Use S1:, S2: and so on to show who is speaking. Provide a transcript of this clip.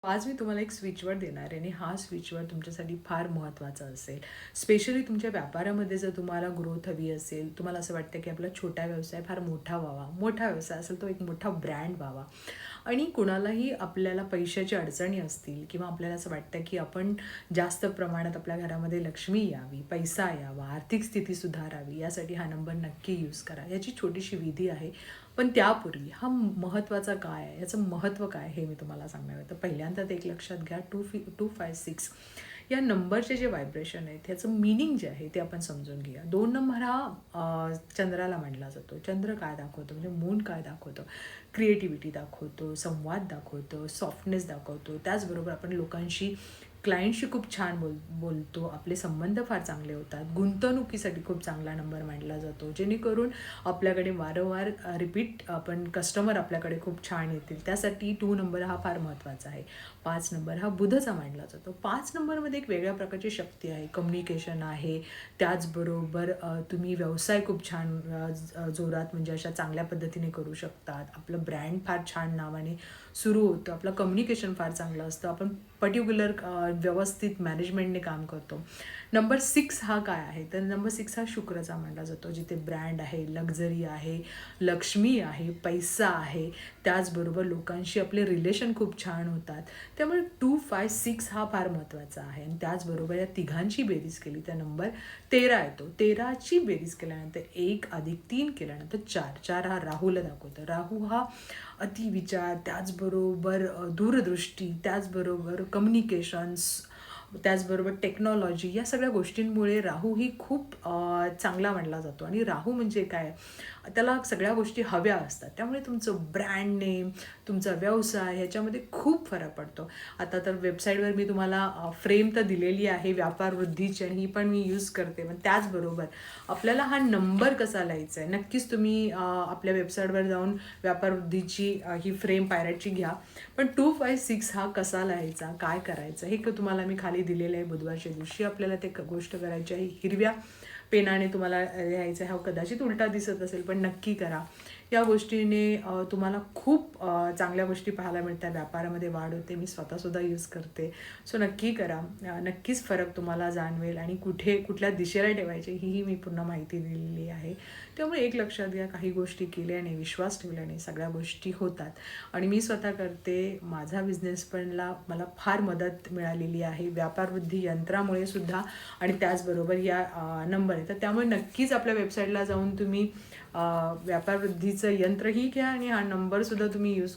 S1: आज मी तुम्हाला एक स्विचवर्ड देणार आहे आणि हा स्विचवर्ड तुमच्यासाठी फार महत्त्वाचा असेल. स्पेशली तुमच्या व्यापारामध्ये जर तुम्हाला ग्रोथ हवी असेल, तुम्हाला असं वाटतं की आपला छोटा व्यवसाय फार मोठा व्हावा. मोठा व्यवसाय असेल तो एक मोठा ब्रँड व्हावा आणि कुणालाही आपल्याला पैशाची अडचणी असतील किंवा आपल्याला असं वाटतं की आपण जास्त प्रमाणात आपल्या घरामध्ये लक्ष्मी यावी, पैसा यावा, आर्थिक स्थिती सुधारावी, यासाठी हा नंबर नक्की यूज करा. याची छोटीशी विधी आहे. पण त्यापूर्वी हा महत्त्वाचा काय आहे, याचं महत्त्व काय हे मी तुम्हाला सांगणार आहे. तर पहिल्यांदा ते एक लक्षात घ्या, 256 या नंबरचे जे व्हायब्रेशन आहेत ह्याचं मीनिंग जे आहे ते आपण समजून घेऊया. 2 नंबर हा चंद्राला मानला जातो. चंद्र काय दाखवतो, म्हणजे मून काय दाखवतो, क्रिएटिव्हिटी दाखवतो, संवाद दाखवतो, सॉफ्टनेस दाखवतो. त्याचबरोबर आपण लोकांशी, क्लायंटशी खूप छान बोलतो, आपले संबंध फार चांगले होतात. गुंतवणुकीसाठी खूप चांगला नंबर मानला जातो, जेणेकरून आपल्याकडे वारंवार रिपीट आपण कस्टमर आपल्याकडे खूप छान येतील. त्यासाठी 2 नंबर हा फार महत्त्वाचा आहे. 5 नंबर हा बुधचा मानला जातो. 5 नंबरमध्ये एक वेगळ्या प्रकारची शक्ती आहे, कम्युनिकेशन आहे. त्याचबरोबर तुम्ही व्यवसाय खूप छान जोरात म्हणजे अशा चांगल्या पद्धतीने करू शकतात. आपलं ब्रँड फार छान नावाने सुरू होतं. आपलं कम्युनिकेशन फार चांगलं असतं. आपण पर्टिक्युलर व्यवस्थित मॅनेजमेंटने काम करतो. नंबर 6 हा काय आहे, तर नंबर 6 हा शुक्रचा मानला जातो, जिथे ब्रँड आहे, लक्झरी आहे, लक्ष्मी आहे, पैसा आहे. त्याचबरोबर लोकांशी आपले रिलेशन खूप छान होतात. त्यामुळे 256 हा फार महत्त्वाचा आहे. आणि त्याचबरोबर या तिघांची बेरीज केली तर नंबर 13 येतो. 13ची बेरीज केल्यानंतर 1 अधिक 3 केल्यानंतर 4. 4 हा राहूला दाखवतो. राहू हा अतिविचार, त्याचबरोबर दूरदृष्टी, त्याचबरोबर कम्युनिकेशन्स, त्याचबरोबर टेक्नॉलॉजी, या सगळ्या गोष्टींमुळे राहू ही खूप चांगला मानला जातो. आणि राहू म्हणजे काय, त्याला सगळ्या गोष्टी हव्या असतात. त्यामुळे तुमचं ब्रँड नेम, तुमचा व्यवसाय ह्याच्यामध्ये खूप फरक पडतो. आता तर वेबसाईटवर मी तुम्हाला फ्रेम तर दिलेली आहे व्यापार वृद्धीची, आणि ही पण मी यूज करते. पण त्याचबरोबर आपल्याला हा नंबर कसा लिहायचा आहे, नक्कीच तुम्ही आपल्या वेबसाईटवर जाऊन व्यापार वृद्धीची ही फ्रेम पायरेटची घ्या. पण 256 हा कसा लिहायचा, काय करायचं, हे तुम्हाला मी खाली दिलेलं आहे. बुधवारच्या दिवशी आपल्याला ते गोष्ट करायची आहे. हिरव्या पेनाने तुम्हाला लिहायचं आहे. हा कदाचित उलटा दिसत असेल, पण नक्की करा. या गोष्टीने तुम्हाला खूप चांगल्या गोष्टी पाहायला मिळतात. व्यापारामध्ये वाढ होते. मी स्वतःसुद्धा यूज करते. सो नक्की करा. नक्कीच फरक तुम्हाला जाणवेल. आणि कुठल्या दिशेला ठेवायचे ही मी पूर्ण माहिती दिलेली आहे. त्यामुळे एक लक्षात घ्या, काही गोष्टी केल्याने, विश्वास ठेवल्याने सगळ्या गोष्टी होतात. आणि मी स्वतः करते. माझा बिझनेस पणला मला फार मदत मिळालेली आहे व्यापारवृद्धी यंत्रामुळे सुद्धा. आणि त्याचबरोबर या नंबर आहे, तर त्यामुळे नक्कीच आपल्या वेबसाईटला जाऊन तुम्ही व्यापारवृद्धीचं यंत्रही घ्या आणि हा नंबरसुद्धा तुम्ही यूज